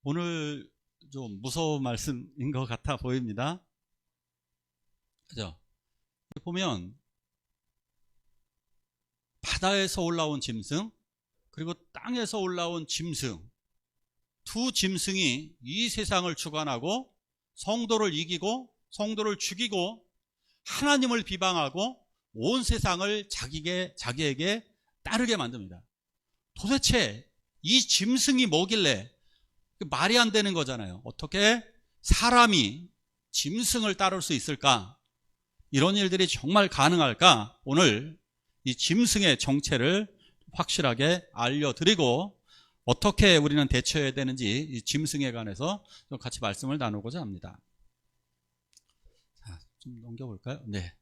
오늘 좀 무서운 말씀인 것 같아 보입니다. 그죠? 보면 바다에서 올라온 짐승 그리고 땅에서 올라온 짐승, 두 짐승이 이 세상을 주관하고 성도를 이기고 성도를 죽이고 하나님을 비방하고 온 세상을 자기에게 따르게 만듭니다. 도대체 이 짐승이 뭐길래 말이 안 되는 거잖아요. 어떻게 사람이 짐승을 따를 수 있을까? 이런 일들이 정말 가능할까? 오늘 이 짐승의 정체를 확실하게 알려드리고 어떻게 우리는 대처해야 되는지 이 짐승에 관해서 좀 같이 말씀을 나누고자 합니다. 자, 좀 넘겨볼까요? 네.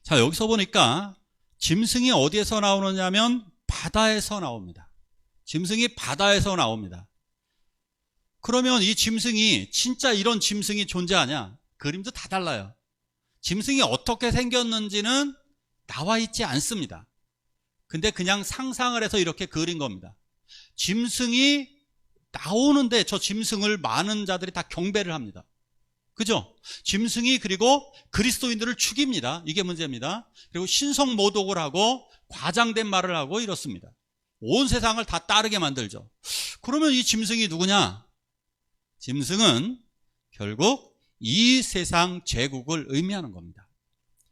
자, 여기서 보니까 짐승이 어디에서 나오느냐면 바다에서 나옵니다. 짐승이 바다에서 나옵니다. 그러면 이 짐승이 진짜 이런 짐승이 존재하냐? 그림도 다 달라요. 짐승이 어떻게 생겼는지는 나와 있지 않습니다. 근데 그냥 상상을 해서 이렇게 그린 겁니다. 짐승이 나오는데 저 짐승을 많은 자들이 다 경배를 합니다. 그죠? 짐승이 그리고 그리스도인들을 죽입니다. 이게 문제입니다. 그리고 신성모독을 하고 과장된 말을 하고 이렇습니다. 온 세상을 다 따르게 만들죠. 그러면 이 짐승이 누구냐? 짐승은 결국 이 세상 제국을 의미하는 겁니다.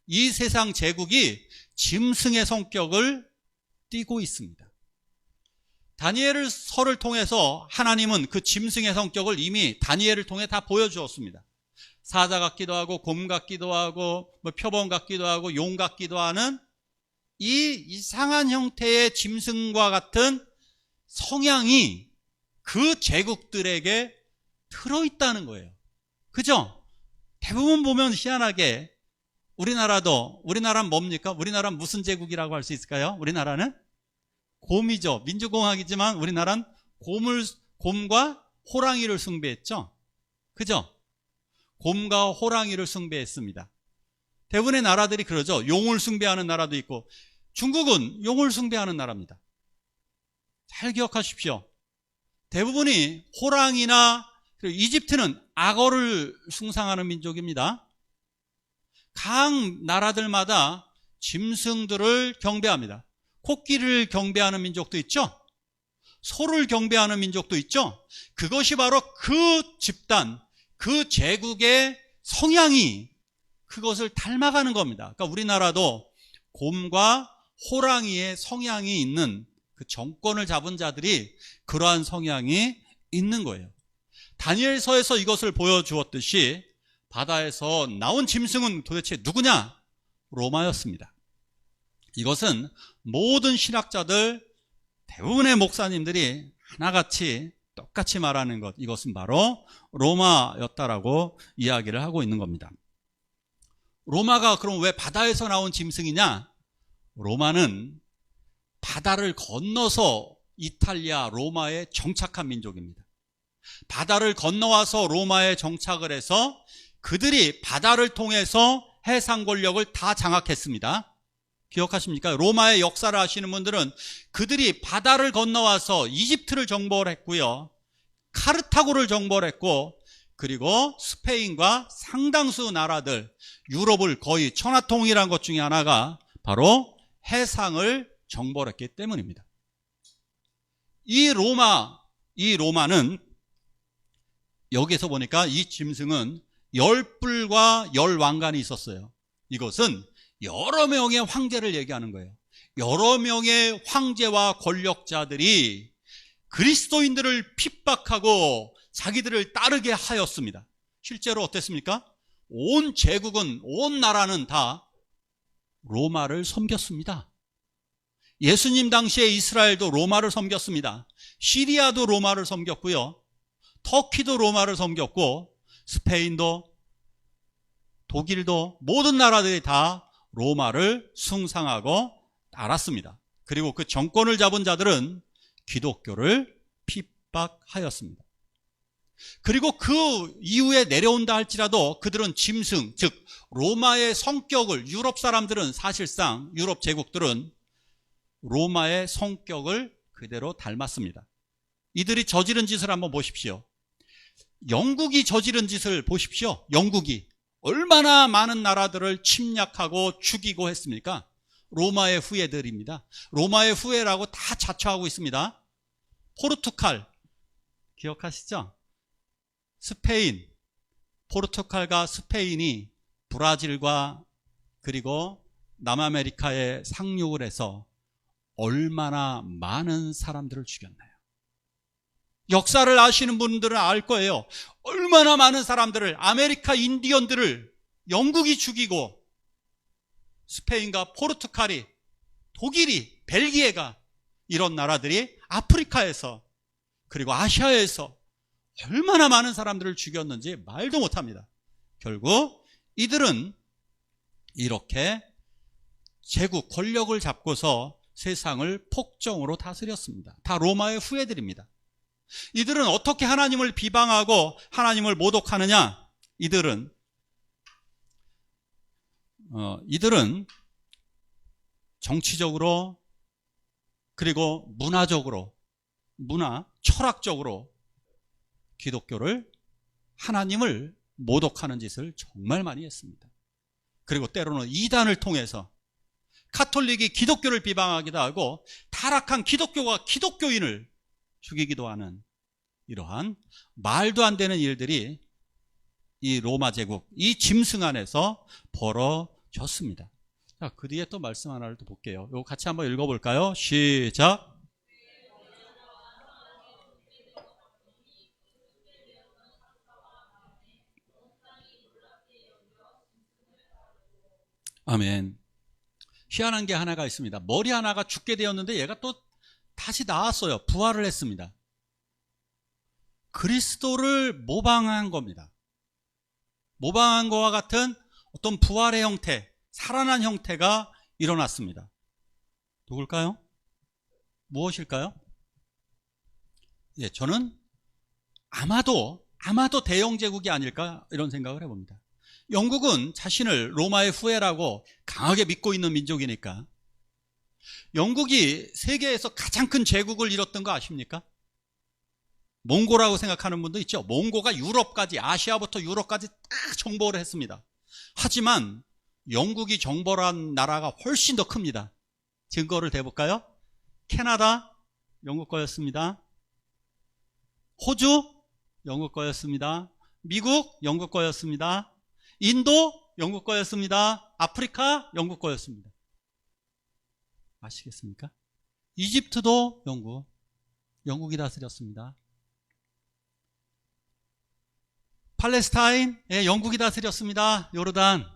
이 세상 제국이 짐승의 성격을 띠고 있습니다. 다니엘을 서를 통해서 하나님은 그 짐승의 성격을 이미 다니엘을 통해 다 보여주었습니다. 사자 같기도 하고 곰 같기도 하고 표범 같기도 하고 용 같기도 하는 이 이상한 형태의 짐승과 같은 성향이 그 제국들에게 들어있다는 거예요. 그죠? 대부분 보면 희한하게 우리나라는 뭡니까? 우리나라는 무슨 제국이라고 할 수 있을까요? 우리나라는 곰이죠. 민주공화국이지만 우리나라는 곰과 호랑이를 숭배했죠. 그죠? 곰과 호랑이를 숭배했습니다. 대부분의 나라들이 그러죠. 용을 숭배하는 나라도 있고 중국은 용을 숭배하는 나라입니다. 잘 기억하십시오. 대부분이 호랑이나 그리고 이집트는 악어를 숭상하는 민족입니다. 각 나라들마다 짐승들을 경배합니다. 코끼리를 경배하는 민족도 있죠. 소를 경배하는 민족도 있죠. 그것이 바로 그 집단, 그 제국의 성향이 그것을 닮아가는 겁니다. 그러니까 우리나라도 곰과 호랑이의 성향이 있는 그 정권을 잡은 자들이 그러한 성향이 있는 거예요. 다니엘서에서 이것을 보여주었듯이 바다에서 나온 짐승은 도대체 누구냐? 로마였습니다. 이것은 모든 신학자들 대부분의 목사님들이 하나같이 똑같이 말하는 것, 이것은 바로 로마였다라고 이야기를 하고 있는 겁니다. 로마가 그럼 왜 바다에서 나온 짐승이냐? 로마는 바다를 건너서 이탈리아 로마에 정착한 민족입니다. 바다를 건너와서 로마에 정착을 해서 그들이 바다를 통해서 해상 권력을 다 장악했습니다. 기억하십니까? 로마의 역사를 아시는 분들은 그들이 바다를 건너와서 이집트를 정벌 했고요. 카르타고를 정벌 했고 그리고 스페인과 상당수 나라들, 유럽을 거의 천하통일한 것 중에 하나가 바로 해상을 정벌했기 때문입니다. 이 로마는 여기서 보니까 이 짐승은 10뿔과 10왕관이 있었어요. 이것은 여러 명의 황제를 얘기하는 거예요. 여러 명의 황제와 권력자들이 그리스도인들을 핍박하고 자기들을 따르게 하였습니다. 실제로 어땠습니까? 온 제국은, 온 나라는 다 로마를 섬겼습니다. 예수님 당시에 이스라엘도 로마를 섬겼습니다. 시리아도 로마를 섬겼고요. 터키도 로마를 섬겼고 스페인도 독일도 모든 나라들이 다 로마를 숭상하고 따랐습니다. 그리고 그 정권을 잡은 자들은 기독교를 핍박하였습니다. 그리고 그 이후에 내려온다 할지라도 그들은 짐승, 즉 로마의 성격을, 유럽 사람들은 사실상 유럽 제국들은 로마의 성격을 그대로 닮았습니다. 이들이 저지른 짓을 한번 보십시오. 영국이 저지른 짓을 보십시오. 영국이 얼마나 많은 나라들을 침략하고 죽이고 했습니까? 로마의 후예들입니다. 로마의 후예라고 다 자처하고 있습니다. 포르투갈 기억하시죠? 스페인, 포르투갈과 스페인이 브라질과 그리고 남아메리카에 상륙을 해서 얼마나 많은 사람들을 죽였나요? 역사를 아시는 분들은 알 거예요. 얼마나 많은 사람들을, 아메리카 인디언들을 영국이 죽이고 스페인과 포르투갈이, 독일이, 벨기에가, 이런 나라들이 아프리카에서 그리고 아시아에서 얼마나 많은 사람들을 죽였는지 말도 못합니다. 결국 이들은 이렇게 제국, 권력을 잡고서 세상을 폭정으로 다스렸습니다. 다 로마의 후예들입니다. 이들은 어떻게 하나님을 비방하고 하나님을 모독하느냐? 이들은 정치적으로 그리고 문화적으로, 철학적으로 기독교를, 하나님을 모독하는 짓을 정말 많이 했습니다. 그리고 때로는 이단을 통해서 카톨릭이 기독교를 비방하기도 하고 타락한 기독교가 기독교인을 죽이기도 하는 이러한 말도 안 되는 일들이 이 로마 제국, 이 짐승 안에서 벌어졌습니다. 자, 그 뒤에 또 말씀 하나를 또 볼게요. 이거 같이 한번 읽어볼까요? 시작. 아멘. 희한한 게 하나가 있습니다. 머리 하나가 죽게 되었는데 얘가 또 다시 나왔어요. 부활을 했습니다. 그리스도를 모방한 겁니다. 모방한 것과 같은 어떤 부활의 형태, 살아난 형태가 일어났습니다. 누굴까요? 무엇일까요? 예, 저는 아마도 대영 제국이 아닐까 이런 생각을 해봅니다. 영국은 자신을 로마의 후예라고 강하게 믿고 있는 민족이니까. 영국이 세계에서 가장 큰 제국을 이뤘던 거 아십니까? 몽고라고 생각하는 분도 있죠. 몽고가 유럽까지, 아시아부터 유럽까지 딱 정복을 했습니다. 하지만 영국이 정벌한 나라가 훨씬 더 큽니다. 증거를 대볼까요? 캐나다, 영국 거였습니다. 호주, 영국 거였습니다. 미국, 영국 거였습니다. 인도, 영국 거였습니다. 아프리카, 영국 거였습니다. 아시겠습니까? 이집트도 영국이 다스렸습니다. 팔레스타인, 영국이 다스렸습니다. 요르단.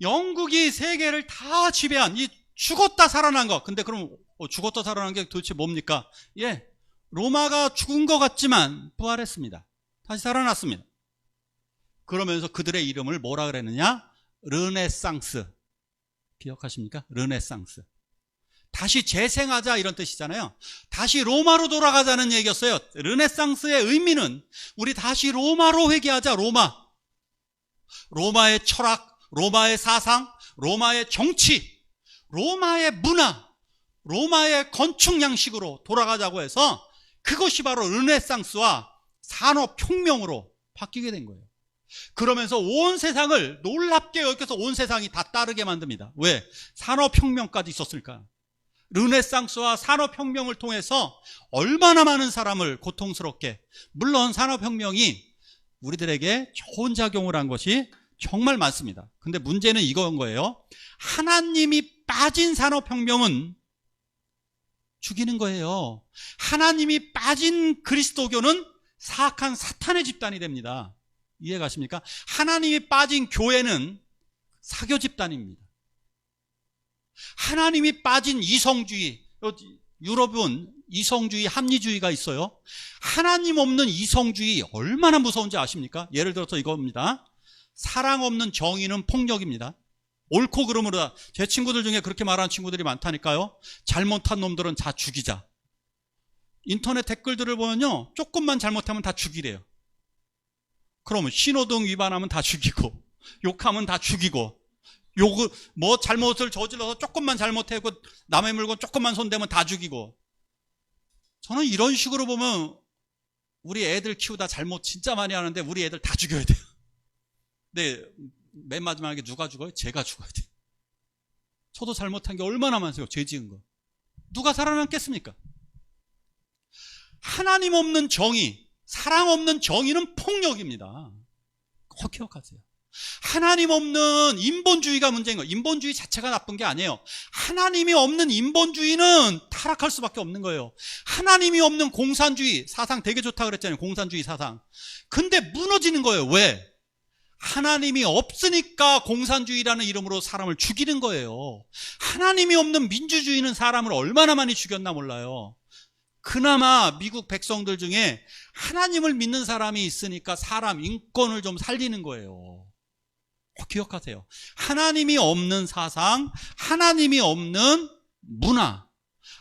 영국이 세계를 다 지배한, 이 죽었다 살아난 거. 근데 그럼 죽었다 살아난 게 도대체 뭡니까? 예, 로마가 죽은 것 같지만 부활했습니다. 다시 살아났습니다. 그러면서 그들의 이름을 뭐라 그랬느냐? 르네상스. 기억하십니까? 르네상스. 다시 재생하자 이런 뜻이잖아요. 다시 로마로 돌아가자는 얘기였어요. 르네상스의 의미는 우리 다시 로마로 회귀하자. 로마의 철학, 로마의 사상, 로마의 정치, 로마의 문화, 로마의 건축 양식으로 돌아가자고 해서 그것이 바로 르네상스와 산업혁명으로 바뀌게 된 거예요. 그러면서 온 세상을 놀랍게 여겨서 온 세상이 다 따르게 만듭니다. 왜? 산업혁명까지 있었을까? 르네상스와 산업혁명을 통해서 얼마나 많은 사람을 고통스럽게, 물론 산업혁명이 우리들에게 좋은 작용을 한 것이 정말 많습니다. 근데 문제는 이건 거예요. 하나님이 빠진 산업혁명은 죽이는 거예요. 하나님이 빠진 그리스도교는 사악한 사탄의 집단이 됩니다. 이해가십니까? 하나님이 빠진 교회는 사교 집단입니다. 하나님이 빠진 이성주의, 유럽은 이성주의, 합리주의가 있어요. 하나님 없는 이성주의 얼마나 무서운지 아십니까? 예를 들어서 이겁니다. 사랑 없는 정의는 폭력입니다. 옳고 그름으로, 제 친구들 중에 그렇게 말하는 친구들이 많다니까요. 잘못한 놈들은 다 죽이자. 인터넷 댓글들을 보면요, 조금만 잘못하면 다 죽이래요. 그러면 신호등 위반하면 다 죽이고, 욕하면 다 죽이고, 욕을, 뭐 잘못을 저질러서 조금만 잘못하고 남의 물건 조금만 손대면 다 죽이고. 저는 이런 식으로 보면 우리 애들 키우다 잘못 진짜 많이 하는데 우리 애들 다 죽여야 돼요. 근데 맨 마지막에 누가 죽어요? 제가 죽어야 돼요. 저도 잘못한 게 얼마나 많으세요? 죄 지은 거. 누가 살아남겠습니까? 하나님 없는 정의, 사랑 없는 정의는 폭력입니다. 꼭 기억하세요. 하나님 없는 인본주의가 문제인 거예요. 인본주의 자체가 나쁜 게 아니에요. 하나님이 없는 인본주의는 타락할 수밖에 없는 거예요. 하나님이 없는 공산주의 사상 되게 좋다 그랬잖아요. 공산주의 사상. 근데 무너지는 거예요. 왜? 하나님이 없으니까 공산주의라는 이름으로 사람을 죽이는 거예요. 하나님이 없는 민주주의는 사람을 얼마나 많이 죽였나 몰라요. 그나마 미국 백성들 중에 하나님을 믿는 사람이 있으니까 사람 인권을 좀 살리는 거예요. 기억하세요. 하나님이 없는 사상, 하나님이 없는 문화,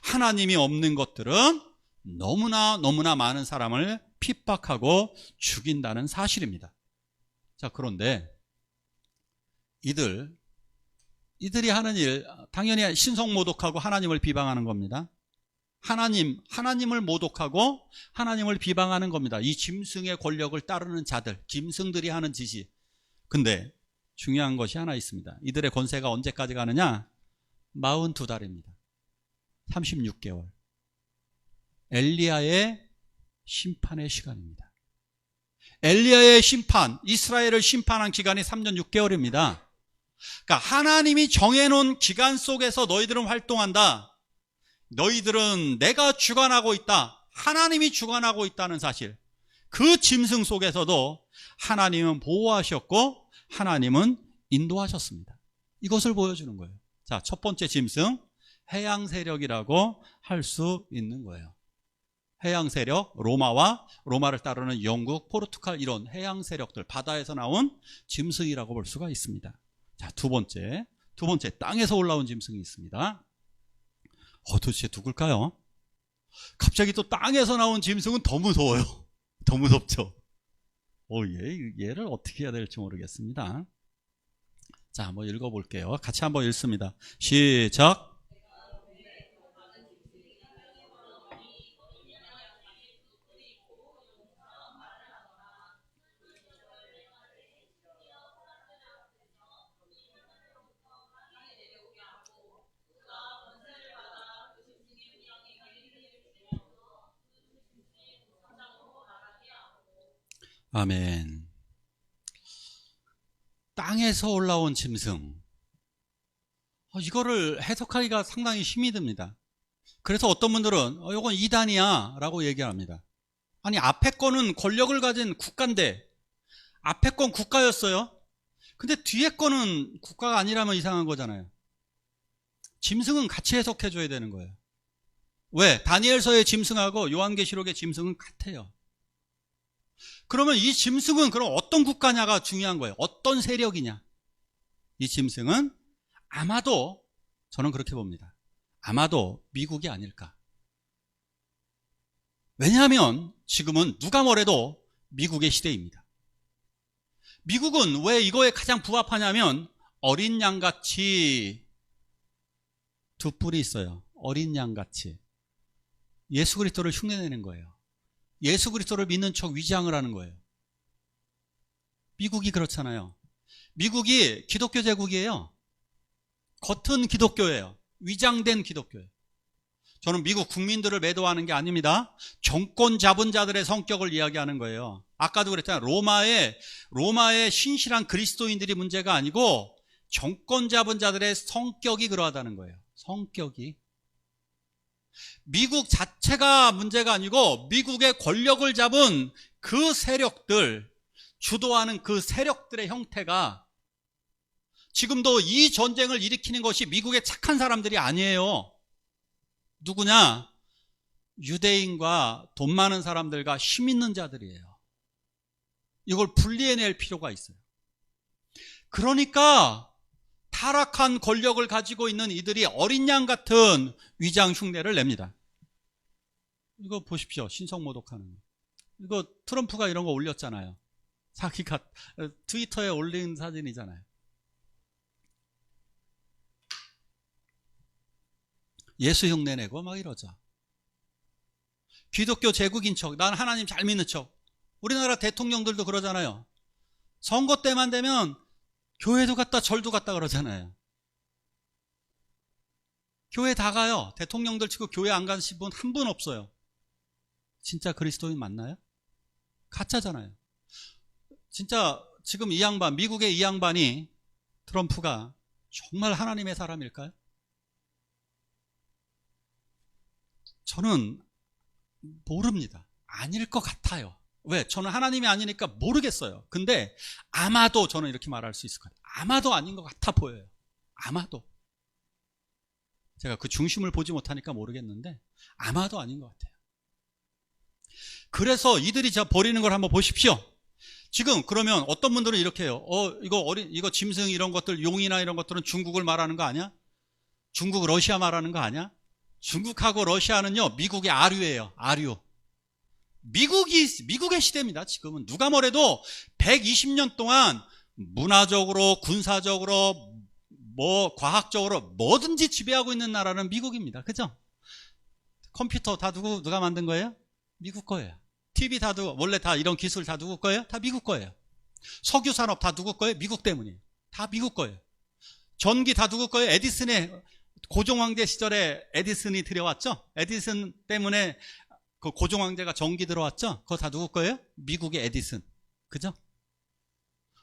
하나님이 없는 것들은 너무나 많은 사람을 핍박하고 죽인다는 사실입니다. 자, 그런데 이들이 하는 일, 당연히 신성모독하고 하나님을 비방하는 겁니다. 하나님을 모독하고 하나님을 비방하는 겁니다. 이 짐승의 권력을 따르는 자들, 짐승들이 하는 짓이. 근데 중요한 것이 하나 있습니다. 이들의 권세가 언제까지 가느냐? 42달입니다. 36개월. 엘리야의 심판의 시간입니다. 엘리야의 심판, 이스라엘을 심판한 기간이 3년 6개월입니다. 그러니까 하나님이 정해놓은 기간 속에서 너희들은 활동한다. 너희들은 내가 주관하고 있다. 하나님이 주관하고 있다는 사실. 그 짐승 속에서도 하나님은 보호하셨고 하나님은 인도하셨습니다. 이것을 보여주는 거예요. 자, 첫 번째 짐승, 해양 세력이라고 할 수 있는 거예요. 해양 세력, 로마를 따르는 영국, 포르투갈 이런 해양 세력들, 바다에서 나온 짐승이라고 볼 수가 있습니다. 자, 두 번째 땅에서 올라온 짐승이 있습니다. 도대체 누굴까요? 갑자기 또 땅에서 나온 짐승은 더 무서워요. 더 무섭죠. 얘를 어떻게 해야 될지 모르겠습니다. 자, 한번 읽어볼게요. 같이 한번 읽습니다. 시작. 아멘. 땅에서 올라온 짐승. 이거를 해석하기가 상당히 힘이 듭니다. 그래서 어떤 분들은 이건 이단이야 라고 얘기합니다. 아니, 앞에 거는 권력을 가진 국가인데, 앞에 건 국가였어요. 근데 뒤에 거는 국가가 아니라면 이상한 거잖아요. 짐승은 같이 해석해 줘야 되는 거예요. 왜? 다니엘서의 짐승하고 요한계시록의 짐승은 같아요. 그러면 이 짐승은 그럼 어떤 국가냐가 중요한 거예요. 어떤 세력이냐. 이 짐승은 아마도, 저는 그렇게 봅니다. 아마도 미국이 아닐까. 왜냐하면 지금은 누가 뭐래도 미국의 시대입니다. 미국은 왜 이거에 가장 부합하냐면 어린 양같이 두 뿔이 있어요. 어린 양같이. 예수 그리스도를 흉내내는 거예요. 예수 그리스도를 믿는 척 위장을 하는 거예요. 미국이 그렇잖아요. 미국이 기독교 제국이에요. 겉은 기독교예요. 위장된 기독교예요. 저는 미국 국민들을 매도하는 게 아닙니다. 정권 잡은 자들의 성격을 이야기하는 거예요. 아까도 그랬잖아요. 로마의 신실한 그리스도인들이 문제가 아니고 정권 잡은 자들의 성격이 그러하다는 거예요. 성격이. 미국 자체가 문제가 아니고 미국의 권력을 잡은 그 세력들, 주도하는 그 세력들의 형태가, 지금도 이 전쟁을 일으키는 것이 미국의 착한 사람들이 아니에요. 누구냐? 유대인과 돈 많은 사람들과 힘 있는 자들이에요. 이걸 분리해낼 필요가 있어요. 그러니까 타락한 권력을 가지고 있는 이들이 어린 양 같은 위장 흉내를 냅니다. 이거 보십시오. 신성모독하는 거. 이거 트럼프가 이런 거 올렸잖아요. 자기가 트위터에 올린 사진이잖아요. 예수 흉내 내고 막 이러죠. 기독교 제국인 척, 난 하나님 잘 믿는 척. 우리나라 대통령들도 그러잖아요. 선거 때만 되면 교회도 갔다 절도 갔다 그러잖아요. 교회 다 가요. 대통령들 치고 교회 안 가신 분 한 분 없어요. 진짜 그리스도인 맞나요? 가짜잖아요. 진짜 지금 이 양반, 미국의 이 양반이, 트럼프가 정말 하나님의 사람일까요? 저는 모릅니다. 아닐 것 같아요. 왜? 저는 하나님이 아니니까 모르겠어요. 근데 아마도, 저는 이렇게 말할 수 있을 것 같아요. 아마도 아닌 것 같아 보여요. 아마도. 제가 그 중심을 보지 못하니까 모르겠는데 아마도 아닌 것 같아요. 그래서 이들이 저 버리는 걸 한번 보십시오. 지금 그러면 어떤 분들은 이렇게 해요. 이거 짐승 이런 것들, 용이나 이런 것들은 중국을 말하는 거 아니야? 중국, 러시아 말하는 거 아니야? 중국하고 러시아는요, 미국의 아류예요. 아류. 미국의 시대입니다. 지금은 누가 뭐래도 120년 동안 문화적으로, 군사적으로, 과학적으로 뭐든지 지배하고 있는 나라는 미국입니다. 그죠? 컴퓨터 다 누가 만든 거예요? 미국 거예요. TV 다 원래 다 이런 기술 다 누구 거예요? 다 미국 거예요. 석유 산업 다 누구 거예요? 미국 때문이에요. 다 미국 거예요. 전기 다 누구 거예요? 에디슨의 고종황제 시절에 에디슨이 들여왔죠? 에디슨 때문에 그 고종황제가 전기 들어왔죠? 그거 다 누구 거예요? 미국의 에디슨. 그죠?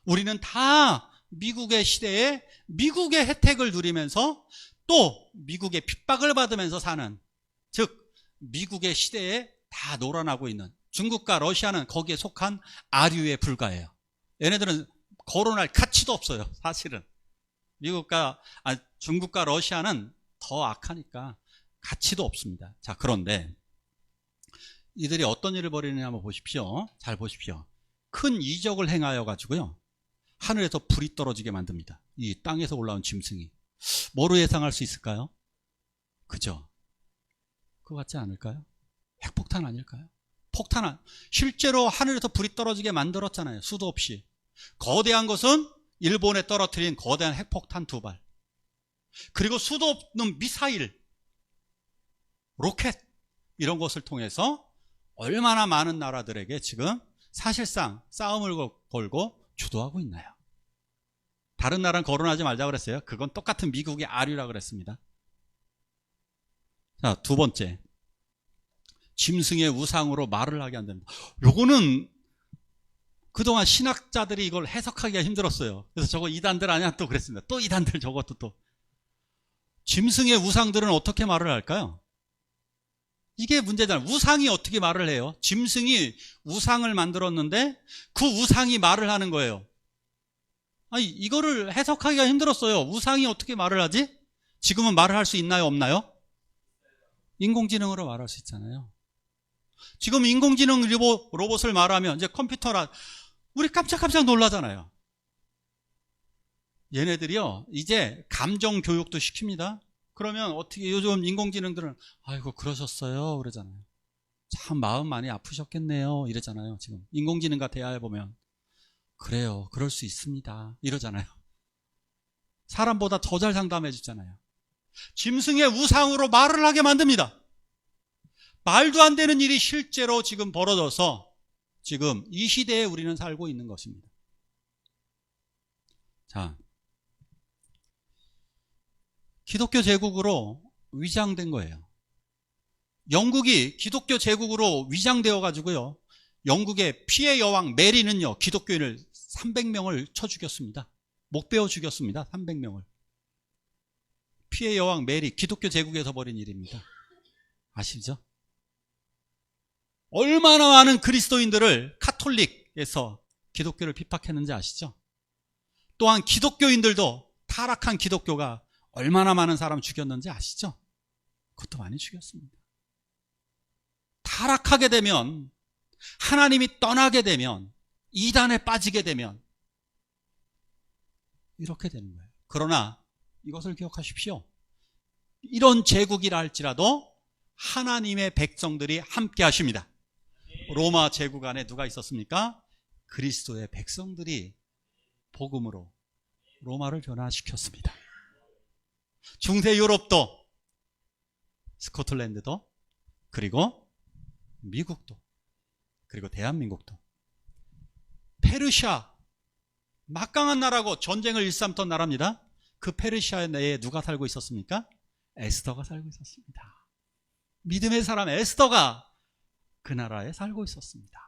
우리는 다 미국의 시대에 미국의 혜택을 누리면서 또 미국의 핍박을 받으면서 사는, 즉 미국의 시대에 다 놀아나고 있는, 중국과 러시아는 거기에 속한 아류에 불과해요. 얘네들은 거론할 가치도 없어요. 사실은 중국과 러시아는 더 악하니까 가치도 없습니다. 자, 그런데 이들이 어떤 일을 벌이느냐 한번 보십시오. 잘 보십시오. 큰 이적을 행하여 가지고요, 하늘에서 불이 떨어지게 만듭니다. 이 땅에서 올라온 짐승이. 뭐로 예상할 수 있을까요? 그죠? 그거 같지 않을까요? 핵폭탄 아닐까요? 실제로 하늘에서 불이 떨어지게 만들었잖아요. 수도 없이. 거대한 것은 일본에 떨어뜨린 거대한 핵폭탄 2발. 그리고 수도 없는 미사일, 로켓, 이런 것을 통해서 얼마나 많은 나라들에게 지금 사실상 싸움을 걸고 주도하고 있나요? 다른 나라는 거론하지 말자고 그랬어요. 그건 똑같은 미국의 아류라 그랬습니다. 자, 두 번째. 짐승의 우상으로 말을 하게 한답니다. 요거는 그동안 신학자들이 이걸 해석하기가 힘들었어요. 그래서 저거 이단들 아니야? 또 그랬습니다. 또 이단들, 저것도 또. 짐승의 우상들은 어떻게 말을 할까요? 이게 문제잖아요. 우상이 어떻게 말을 해요? 짐승이 우상을 만들었는데 그 우상이 말을 하는 거예요. 아니, 이거를 해석하기가 힘들었어요. 우상이 어떻게 말을 하지? 지금은 말을 할 수 있나요? 없나요? 인공지능으로 말할 수 있잖아요. 지금 인공지능 로봇을 말하면 이제 컴퓨터라 우리 깜짝깜짝 놀라잖아요. 얘네들이요, 이제 감정 교육도 시킵니다. 그러면 어떻게, 요즘 인공지능들은 아이고 그러셨어요 그러잖아요. 참 마음 많이 아프셨겠네요 이러잖아요. 지금 인공지능과 대화해보면 그래요, 그럴 수 있습니다 이러잖아요. 사람보다 더 잘 상담해 주잖아요. 짐승의 우상으로 말을 하게 만듭니다. 말도 안 되는 일이 실제로 지금 벌어져서 지금 이 시대에 우리는 살고 있는 것입니다. 자, 기독교 제국으로 위장된 거예요. 영국이 기독교 제국으로 위장되어 가지고요, 영국의 피해 여왕 메리는요, 기독교인을 300명을 쳐 죽였습니다. 목 베어 죽였습니다. 300명을. 피해 여왕 메리, 기독교 제국에서 벌인 일입니다. 아시죠? 얼마나 많은 그리스도인들을 카톨릭에서 기독교를 핍박했는지 아시죠? 또한 기독교인들도, 타락한 기독교가 얼마나 많은 사람 죽였는지 아시죠? 그것도 많이 죽였습니다. 타락하게 되면, 하나님이 떠나게 되면, 이단에 빠지게 되면 이렇게 되는 거예요. 그러나 이것을 기억하십시오. 이런 제국이라 할지라도 하나님의 백성들이 함께 하십니다. 로마 제국 안에 누가 있었습니까? 그리스도의 백성들이 복음으로 로마를 변화시켰습니다. 중세 유럽도 스코틀랜드도, 그리고 미국도, 그리고 대한민국도. 페르시아, 막강한 나라고 전쟁을 일삼던 나라입니다. 그 페르시아 내에 누가 살고 있었습니까? 에스더가 살고 있었습니다. 믿음의 사람 에스더가 그 나라에 살고 있었습니다.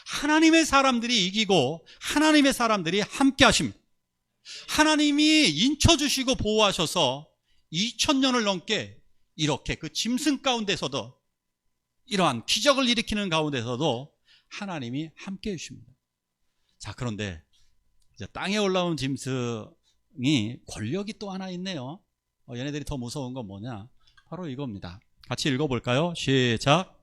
하나님의 사람들이 이기고 하나님의 사람들이 함께 하십니다. 하나님이 인쳐주시고 보호하셔서 2000년을 넘게 이렇게 그 짐승 가운데서도, 이러한 기적을 일으키는 가운데서도 하나님이 함께 해주십니다. 자, 그런데 이제 땅에 올라온 짐승이 권력이 또 하나 있네요. 얘네들이 더 무서운 건 뭐냐? 바로 이겁니다. 같이 읽어볼까요? 시작.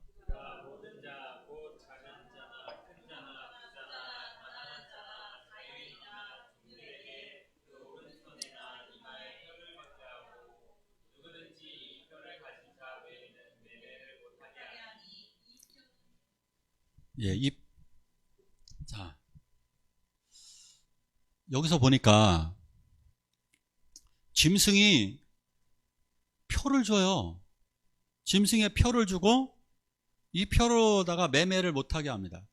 예, 자, 여기서 보니까 짐승이 표를 줘요. 짐승에 표를 주고 이 표로다가 매매를 못하게 합니다.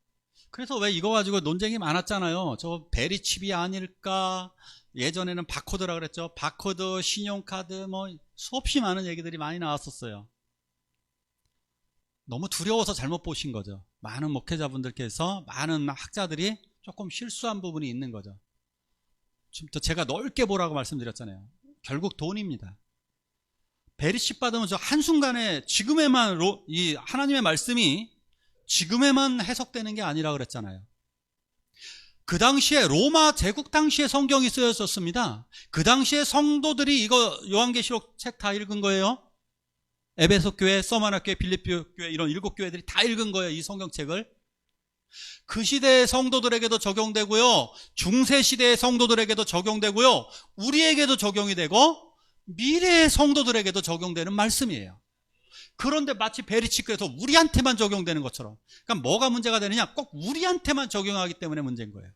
그래서 왜 이거 가지고 논쟁이 많았잖아요. 저 베리칩이 아닐까? 예전에는 바코드라 그랬죠. 바코드, 신용카드, 뭐 수없이 많은 얘기들이 많이 나왔었어요. 너무 두려워서 잘못 보신 거죠. 많은 목회자분들께서, 많은 학자들이 조금 실수한 부분이 있는 거죠. 제가 넓게 보라고 말씀드렸잖아요. 결국 돈입니다. 베리칩 받으면 저 한순간에 지금에만 이 하나님의 말씀이 지금에만 해석되는 게 아니라 그랬잖아요. 그 당시에 로마 제국 당시에 성경이 쓰여졌습니다. 그 당시에 성도들이 이거 요한계시록 책 다 읽은 거예요. 에베소 교회, 서마나 교회, 빌립보 교회, 이런 7교회들이 다 읽은 거예요. 이 성경책을. 그 시대의 성도들에게도 적용되고요, 중세 시대의 성도들에게도 적용되고요, 우리에게도 적용이 되고 미래의 성도들에게도 적용되는 말씀이에요. 그런데 마치 베리치크에서 우리한테만 적용되는 것처럼, 그러니까 뭐가 문제가 되느냐? 꼭 우리한테만 적용하기 때문에 문제인 거예요.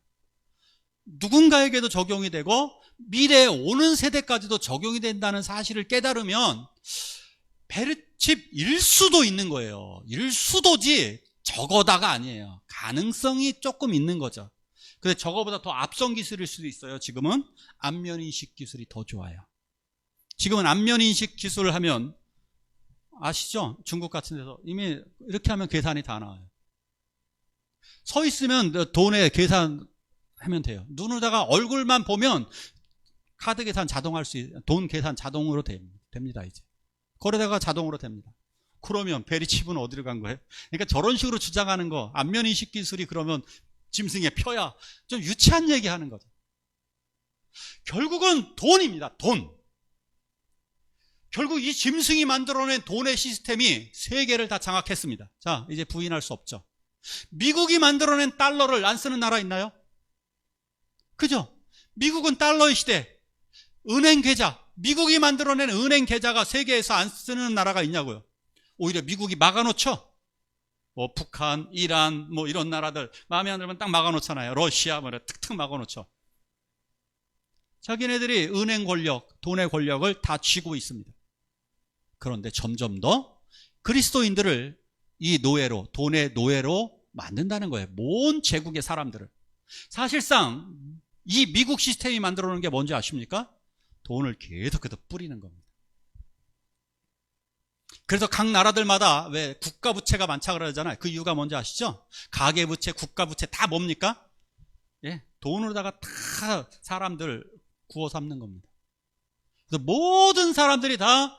누군가에게도 적용이 되고 미래에 오는 세대까지도 적용이 된다는 사실을 깨달으면 베리칩일 수도 있는 거예요. 일 수도지 저거다가 아니에요. 가능성이 조금 있는 거죠. 근데 저거보다 더 앞선 기술일 수도 있어요. 지금은 안면인식 기술이 더 좋아요. 지금은 안면인식 기술을 하면, 아시죠? 중국 같은 데서 이미 이렇게 하면 계산이 다 나와요. 서 있으면 돈에 계산하면 돼요. 눈으로다가 얼굴만 보면 카드 계산 자동할 수 있어요. 돈 계산 자동으로 됩니다. 이제 거래대가 자동으로 됩니다. 그러면 베리칩은 어디로 간 거예요? 그러니까 저런 식으로 주장하는 거, 안면인식 기술이 그러면 짐승의 표야, 좀 유치한 얘기 하는 거죠. 결국은 돈입니다. 돈. 결국 이 짐승이 만들어낸 돈의 시스템이 세계를 다 장악했습니다. 자, 이제 부인할 수 없죠. 미국이 만들어낸 달러를 안 쓰는 나라 있나요? 그죠? 미국은 달러의 시대. 은행 계좌, 미국이 만들어낸 은행 계좌가 세계에서 안 쓰는 나라가 있냐고요. 오히려 미국이 막아놓죠. 뭐 북한, 이란, 뭐 이런 나라들 마음에 안 들면 딱 막아놓잖아요. 러시아 뭐 툭툭 막아놓죠. 자기네들이 은행 권력, 돈의 권력을 다 쥐고 있습니다. 그런데 점점 더 그리스도인들을 이 노예로, 돈의 노예로 만든다는 거예요. 모든 제국의 사람들을. 사실상 이 미국 시스템이 만들어 놓은 게 뭔지 아십니까? 돈을 계속해서 뿌리는 겁니다. 그래서 각 나라들마다 왜 국가부채가 많다 그러잖아요. 그 이유가 뭔지 아시죠? 가계부채, 국가부채 다 뭡니까? 예, 돈으로다가 다 사람들 구워 삼는 겁니다. 그래서 모든 사람들이 다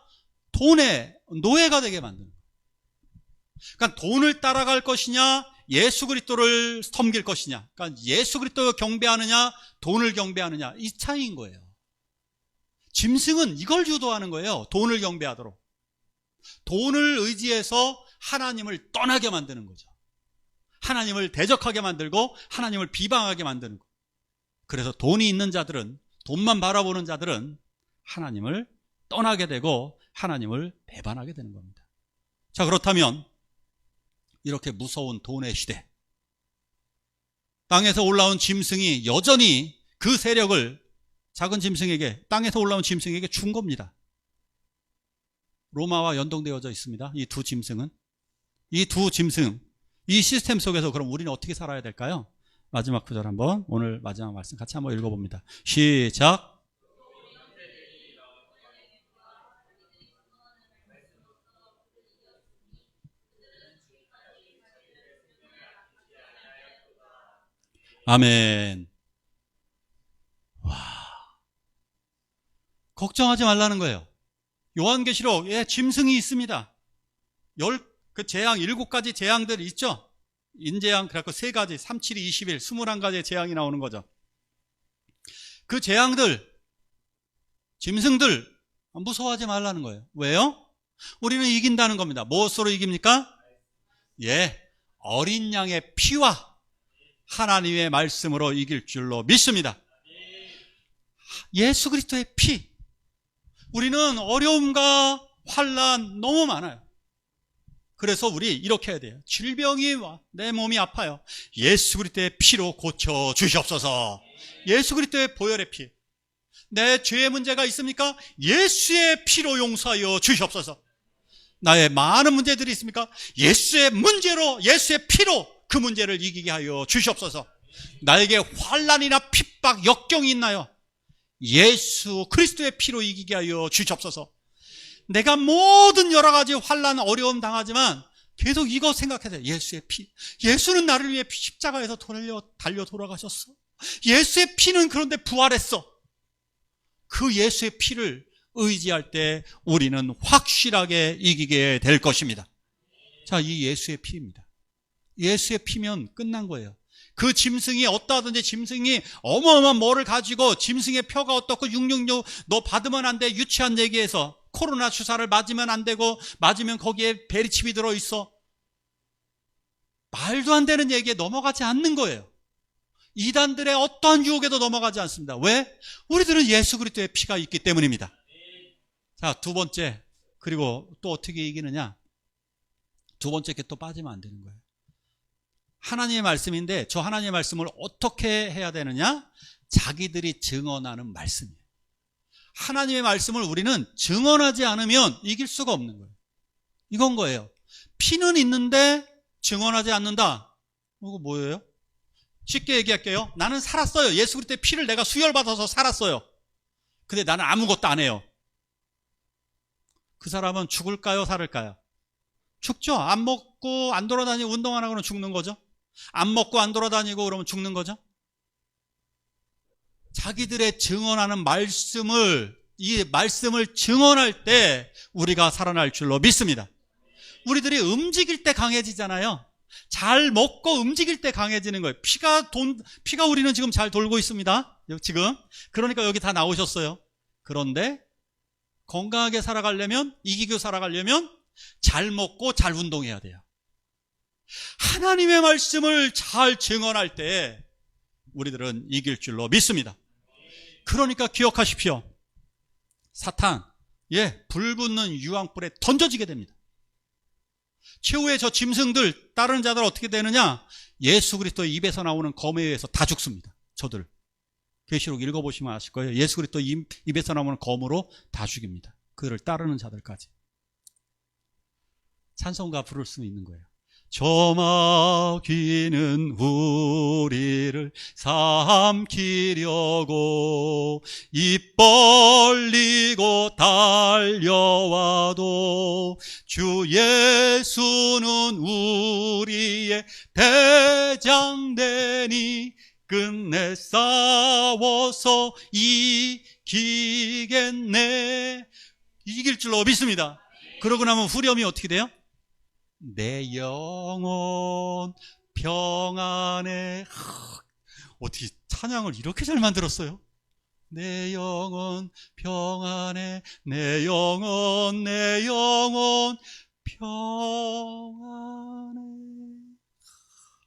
돈의 노예가 되게 만드는 거예요. 그러니까 돈을 따라갈 것이냐, 예수 그리스도를 섬길 것이냐, 그러니까 예수 그리스도를 경배하느냐, 돈을 경배하느냐, 이 차이인 거예요. 짐승은 이걸 유도하는 거예요. 돈을 경배하도록. 돈을 의지해서 하나님을 떠나게 만드는 거죠. 하나님을 대적하게 만들고 하나님을 비방하게 만드는 거예요. 그래서 돈이 있는 자들은, 돈만 바라보는 자들은 하나님을 떠나게 되고 하나님을 배반하게 되는 겁니다. 자, 그렇다면 이렇게 무서운 돈의 시대, 땅에서 올라온 짐승이 여전히 그 세력을 작은 짐승에게, 땅에서 올라온 짐승에게 준 겁니다. 로마와 연동되어져 있습니다. 이 두 짐승은. 이 두 짐승, 이 시스템 속에서 그럼 우리는 어떻게 살아야 될까요? 마지막 구절 한번, 오늘 마지막 말씀 같이 한번 읽어봅니다. 시작. 아멘. 와, 걱정하지 말라는 거예요. 요한계시록에 짐승이 있습니다. 그 재앙, 7가지 재앙들이 있죠. 인재앙, 그래갖고 3가지, 3, 7, 21, 21가지의 재앙이 나오는 거죠. 그 재앙들, 짐승들, 무서워하지 말라는 거예요. 왜요? 우리는 이긴다는 겁니다. 무엇으로 이깁니까? 예, 어린 양의 피와 하나님의 말씀으로 이길 줄로 믿습니다. 예수 그리스도의 피. 우리는 어려움과 환난 너무 많아요. 그래서 우리 이렇게 해야 돼요. 질병이 와, 내 몸이 아파요. 예수 그리스도의 피로 고쳐 주시옵소서. 예수 그리스도의 보혈의 피. 내 죄의 문제가 있습니까? 예수의 피로 용서하여 주시옵소서. 나의 많은 문제들이 있습니까? 예수의 문제로, 예수의 피로 그 문제를 이기게 하여 주시옵소서. 나에게 환난이나 핍박, 역경이 있나요? 예수 그리스도의 피로 이기게 하여 주시옵소서. 내가 모든 여러 가지 환난, 어려움 당하지만 계속 이거 생각해야 돼요. 예수의 피. 예수는 나를 위해 십자가에서 달려 돌아가셨어. 예수의 피는 그런데 부활했어. 그 예수의 피를 의지할 때 우리는 확실하게 이기게 될 것입니다. 자, 이 예수의 피입니다. 예수의 피면 끝난 거예요. 그 짐승이 어떠하든지 짐승이 어마어마한 뭐를 가지고 짐승의 표가 어떻고 666 너 받으면 안 돼, 유치한 얘기해서 코로나 주사를 맞으면 안 되고 맞으면 거기에 베리칩이 들어있어. 말도 안 되는 얘기에 넘어가지 않는 거예요. 이단들의 어떠한 유혹에도 넘어가지 않습니다. 왜? 우리들은 예수 그리스도의 피가 있기 때문입니다. 자, 두 번째, 그리고 또 어떻게 이기느냐? 두 번째 게 또 빠지면 안 되는 거예요. 하나님의 말씀인데 저 하나님의 말씀을 어떻게 해야 되느냐? 자기들이 증언하는 말씀이에요. 하나님의 말씀을 우리는 증언하지 않으면 이길 수가 없는 거예요. 이건 거예요. 피는 있는데 증언하지 않는다. 이거 뭐예요? 쉽게 얘기할게요. 나는 살았어요. 예수 그리스도의 피를 내가 수혈받아서 살았어요. 근데 나는 아무것도 안 해요. 그 사람은 죽을까요? 살을까요? 죽죠. 안 먹고 안 돌아다니고 운동 안 하고는 죽는 거죠. 안 먹고 안 돌아다니고 그러면 죽는 거죠. 자기들의 증언하는 말씀을, 이 말씀을 증언할 때 우리가 살아날 줄로 믿습니다. 우리들이 움직일 때 강해지잖아요. 잘 먹고 움직일 때 강해지는 거예요. 피가 우리는 지금 잘 돌고 있습니다. 지금. 그러니까 여기 다 나오셨어요. 그런데 건강하게 살아가려면, 이기고 살아가려면 잘 먹고 잘 운동해야 돼요. 하나님의 말씀을 잘 증언할 때 우리들은 이길 줄로 믿습니다. 그러니까 기억하십시오. 사탄, 불 붙는 유황불에 던져지게 됩니다. 최후의 저 짐승들, 다른 자들 어떻게 되느냐? 예수 그리스도의 입에서 나오는 검에 의해서 다 죽습니다. 저들. 계시록 읽어보시면 아실 거예요. 예수 그리스도 입에서 나오는 검으로 다 죽입니다. 그를 따르는 자들까지. 찬송가 부를 수 있는 거예요. 저 마귀는 우리를 삼키려고 입 벌리고 달려와도 주 예수는 우리의 대장되니 끝내 싸워서 이기겠네. 이길 줄로 믿습니다. 그러고 나면 후렴이 어떻게 돼요? 내 영혼 평안에. 어떻게 찬양을 이렇게 잘 만들었어요? 내 영혼 평안에, 내 영혼 평안에.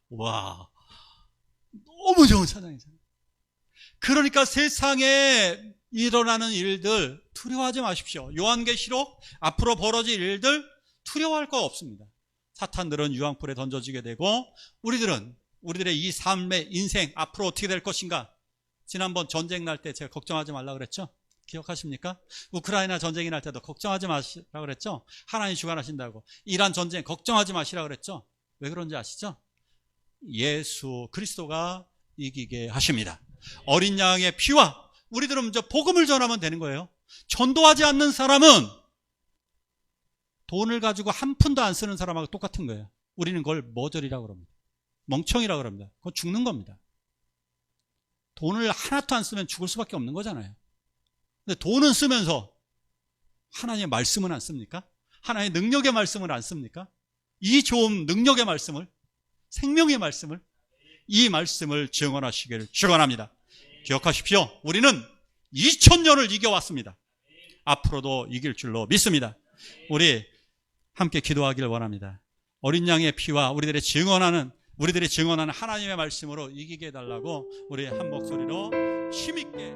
와, 너무 좋은 찬양이잖아요. 그러니까 세상에 일어나는 일들 두려워하지 마십시오. 요한계시록 앞으로 벌어질 일들 두려워할 거 없습니다. 사탄들은 유황불에 던져지게 되고 우리들의 이 삶의 인생 앞으로 어떻게 될 것인가. 지난번 전쟁 날 때 제가 걱정하지 말라 그랬죠. 기억하십니까? 우크라이나 전쟁이 날 때도 걱정하지 마시라고 그랬죠? 하나님이 주관하신다고. 이란 전쟁 걱정하지 마시라고 그랬죠? 왜 그런지 아시죠? 예수 그리스도가 이기게 하십니다. 어린 양의 피와 우리들은 먼저 복음을 전하면 되는 거예요. 전도하지 않는 사람은 돈을 가지고 한 푼도 안 쓰는 사람하고 똑같은 거예요. 우리는 그걸 머저리라고 그럽니다. 멍청이라고 그럽니다. 그건 죽는 겁니다. 돈을 하나도 안 쓰면 죽을 수밖에 없는 거잖아요. 근데 돈은 쓰면서 하나님의 말씀은 안 씁니까? 하나님의 능력의 말씀을 안 씁니까? 이 좋은 능력의 말씀을, 생명의 말씀을, 이 말씀을 증언하시기를 축원합니다. 기억하십시오. 우리는 2000년을 이겨왔습니다. 앞으로도 이길 줄로 믿습니다. 우리 함께 기도하기를 원합니다. 어린 양의 피와 우리들이 증언하는 하나님의 말씀으로 이기게 해달라고 우리 한 목소리로 힘있게